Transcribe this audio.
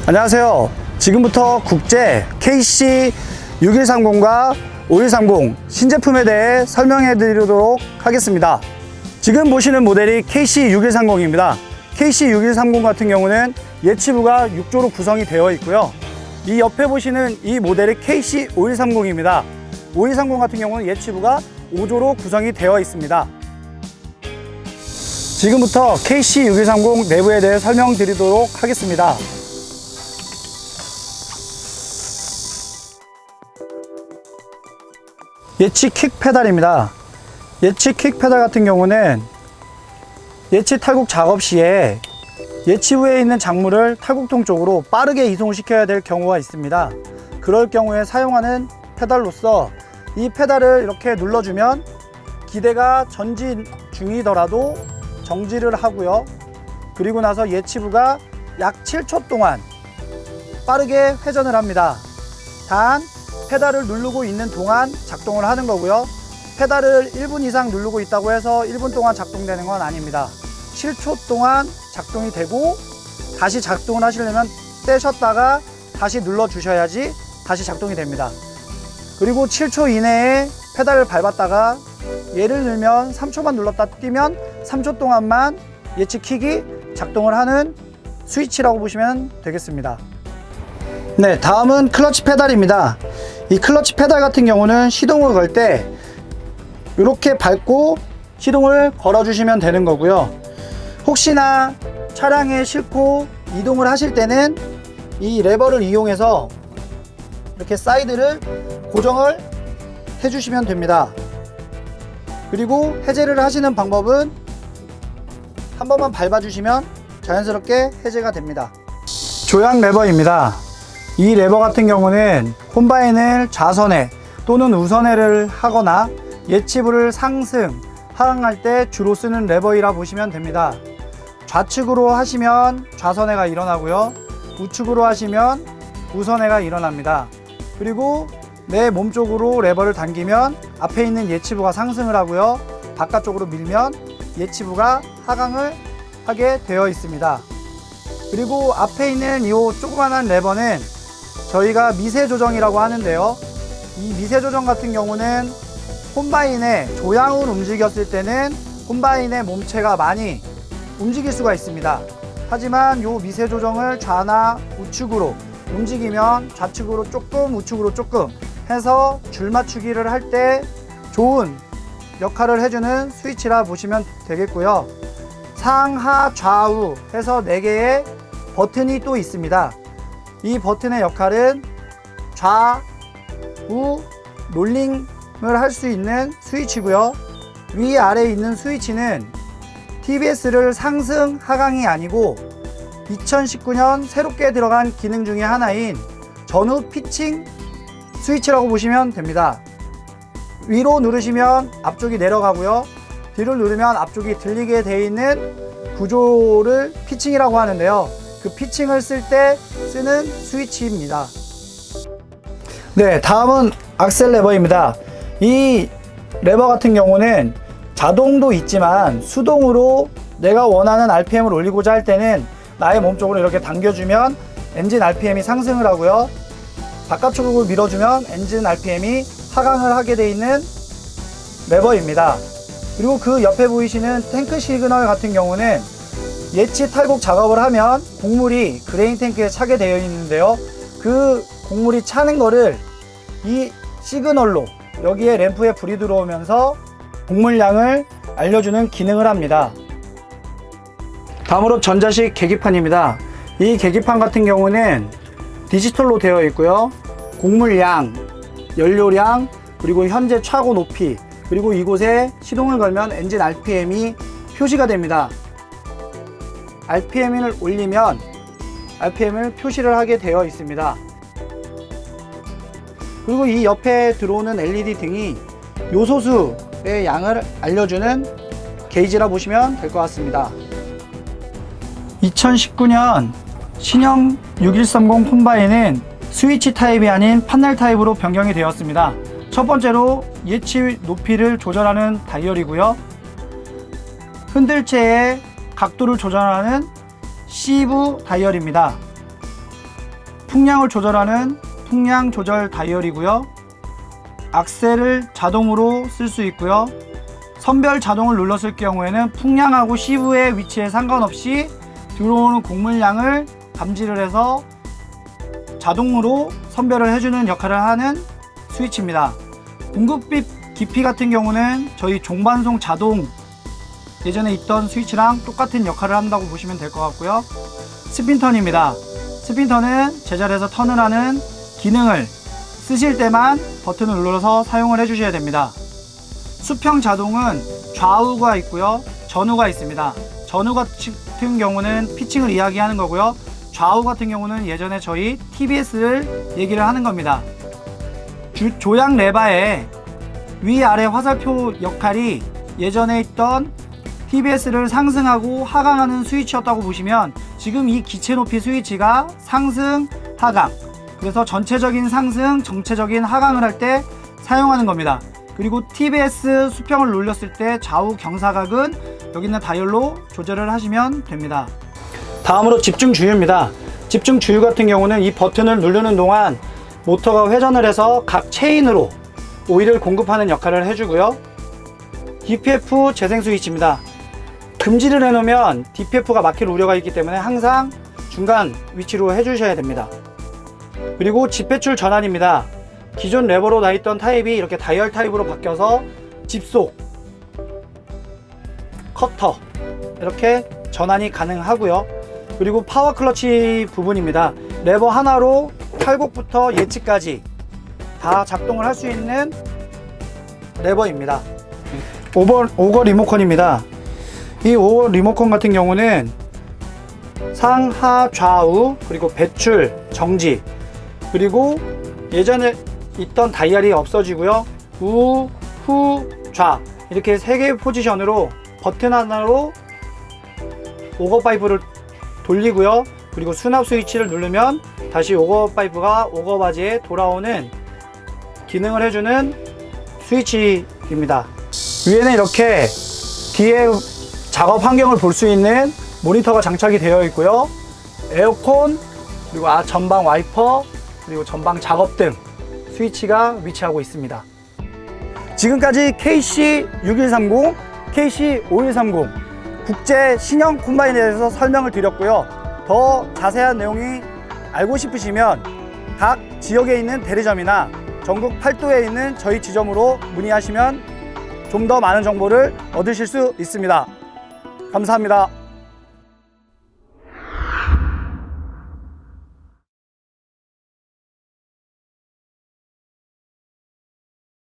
안녕하세요. 지금부터 국제 KC6130과 5130 신제품에 대해 설명해 드리도록 하겠습니다. 지금 보시는 모델이 KC6130입니다. KC6130 같은 경우는 예치부가 6조로 구성이 되어 있고요. 이 옆에 보시는 이 모델이 KC5130입니다. 5130 같은 경우는 예치부가 5조로 구성이 되어 있습니다. 지금부터 KC6130 내부에 대해 설명드리도록 하겠습니다. 예치 킥 페달입니다. 예치 킥 페달 같은 경우는 예치 탈곡 작업 시에 예치부에 있는 작물을 탈곡통 쪽으로 빠르게 이송을 시켜야 될 경우가 있습니다. 그럴 경우에 사용하는 페달로서 이 페달을 이렇게 눌러주면 기대가 전진 중이더라도 정지를 하고요. 그리고 나서 예치부가 약 7초 동안 빠르게 회전을 합니다. 단 페달을 누르고 있는 동안 작동을 하는 거고요. 페달을 1분 이상 누르고 있다고 해서 1분 동안 작동되는 건 아닙니다. 7초 동안 작동이 되고 다시 작동을 하시려면 떼셨다가 다시 눌러 주셔야지 다시 작동이 됩니다. 그리고 7초 이내에 페달을 밟았다가 예를 들면 3초만 눌렀다 뛰면 3초 동안만 예치 킥이 작동을 하는 스위치라고 보시면 되겠습니다. 네, 다음은 클러치 페달입니다. 이 클러치 페달 같은 경우는 시동을 걸 때 이렇게 밟고 시동을 걸어 주시면 되는 거고요. 혹시나 차량에 싣고 이동을 하실 때는 이 레버를 이용해서 이렇게 사이드를 고정을 해 주시면 됩니다. 그리고 해제를 하시는 방법은 한 번만 밟아 주시면 자연스럽게 해제가 됩니다. 조향 레버입니다. 이 레버 같은 경우는 콤바인을 좌선회 또는 우선회를 하거나 예치부를 상승, 하강할 때 주로 쓰는 레버이라 보시면 됩니다. 좌측으로 하시면 좌선회가 일어나고요. 우측으로 하시면 우선회가 일어납니다. 그리고 내 몸쪽으로 레버를 당기면 앞에 있는 예치부가 상승을 하고요. 바깥쪽으로 밀면 예치부가 하강을 하게 되어 있습니다. 그리고 앞에 있는 이 조그만한 레버는 저희가 미세 조정이라고 하는데요. 이 미세 조정 같은 경우는 콤바인의 조향을 움직였을 때는 콤바인의 몸체가 많이 움직일 수가 있습니다. 하지만 이 미세 조정을 좌나 우측으로 움직이면 좌측으로 조금 우측으로 조금 해서 줄 맞추기를 할 때 좋은 역할을 해주는 스위치라 보시면 되겠고요. 상하 좌우 해서 4개의 버튼이 또 있습니다. 이 버튼의 역할은 좌우 롤링을 할 수 있는 스위치고요. 위아래에 있는 스위치는 TBS를 상승 하강이 아니고 2019년 새롭게 들어간 기능 중에 하나인 전후 피칭 스위치라고 보시면 됩니다. 위로 누르시면 앞쪽이 내려가고요. 뒤로 누르면 앞쪽이 들리게 되어 있는 구조를 피칭이라고 하는데요. 그 피칭을 쓸 때 쓰는 스위치입니다. 네, 다음은 악셀 레버입니다. 이 레버 같은 경우는 자동도 있지만 수동으로 내가 원하는 RPM을 올리고자 할 때는 나의 몸쪽으로 이렇게 당겨주면 엔진 RPM이 상승을 하고요. 바깥쪽으로 밀어주면 엔진 RPM이 하강을 하게 되어 있는 레버입니다. 그리고 그 옆에 보이시는 탱크 시그널 같은 경우는 예치 탈곡 작업을 하면 곡물이 그레인 탱크에 차게 되어 있는데요. 그 곡물이 차는 거를 이 시그널로 여기에 램프에 불이 들어오면서 곡물량을 알려주는 기능을 합니다. 다음으로 전자식 계기판입니다. 이 계기판 같은 경우는 디지털로 되어 있고요. 곡물량, 연료량, 그리고 현재 차고 높이, 그리고 이곳에 시동을 걸면 엔진 RPM이 표시가 됩니다. RPM을 올리면 RPM을 표시를 하게 되어 있습니다. 그리고 이 옆에 들어오는 LED 등이 요소수의 양을 알려주는 게이지라 보시면 될 것 같습니다. 2019년 신형 6130 콤바인은 스위치 타입이 아닌 판넬 타입으로 변경이 되었습니다. 첫 번째로 예치 높이를 조절하는 다이얼이고요. 흔들체의 각도를 조절하는 시브 다이얼입니다. 풍량을 조절하는 풍량 조절 다이얼이고요. 악셀을 자동으로 쓸 수 있고요. 선별 자동을 눌렀을 경우에는 풍량하고 시브의 위치에 상관없이 들어오는 곡물량을 감지를 해서 자동으로 선별을 해주는 역할을 하는 스위치입니다. 공급비 깊이 같은 경우는 저희 종반송 자동 예전에 있던 스위치랑 똑같은 역할을 한다고 보시면 될 것 같고요. 스핀턴입니다. 스핀턴은 제자리에서 턴을 하는 기능을 쓰실 때만 버튼을 눌러서 사용을 해주셔야 됩니다. 수평 자동은 좌우가 있고요, 전후가 있습니다. 전후 같은 경우는 피칭을 이야기하는 거고요, 좌우 같은 경우는 예전에 저희 TBS를 얘기를 하는 겁니다. 조향 레바의 위아래 화살표 역할이 예전에 있던 TBS를 상승하고 하강하는 스위치였다고 보시면, 지금 이 기체 높이 스위치가 상승, 하강, 그래서 전체적인 상승, 전체적인 하강을 할 때 사용하는 겁니다. 그리고 TBS 수평을 눌렸을 때 좌우 경사각은 여기 있는 다이얼로 조절을 하시면 됩니다. 다음으로 집중 주유입니다. 집중 주유 같은 경우는 이 버튼을 누르는 동안 모터가 회전을 해서 각 체인으로 오일을 공급하는 역할을 해주고요. DPF 재생 스위치입니다. 금지를 해놓으면 DPF가 막힐 우려가 있기 때문에 항상 중간 위치로 해주셔야 됩니다. 그리고 집배출 전환입니다. 기존 레버로 나 있던 타입이 이렇게 다이얼 타입으로 바뀌어서 집속, 커터 이렇게 전환이 가능하고요. 그리고 파워 클러치 부분입니다. 레버 하나로 탈곡부터 예치까지 다 작동을 할 수 있는 레버입니다. 오거 리모컨입니다. 이 오거 리모컨 같은 경우는 상하 좌우, 그리고 배출 정지, 그리고 예전에 있던 다이얼이 없어지고요, 우, 후, 좌 이렇게 3개의 포지션으로 버튼 하나로 오거 파이프를 돌리고요. 그리고 수납 스위치를 누르면 다시 오거 파이프가 오거 바지에 돌아오는 기능을 해주는 스위치입니다. 위에는 이렇게 뒤에 작업 환경을 볼 수 있는 모니터가 장착이 되어 있고요. 에어컨, 그리고 전방 와이퍼, 그리고 전방 작업등 스위치가 위치하고 있습니다. 지금까지 KC6130, KC5130 국제 신형 콤바인에 대해서 설명을 드렸고요. 더 자세한 내용이 알고 싶으시면 각 지역에 있는 대리점이나 전국 팔도에 있는 저희 지점으로 문의하시면 좀 더 많은 정보를 얻으실 수 있습니다. 감사합니다.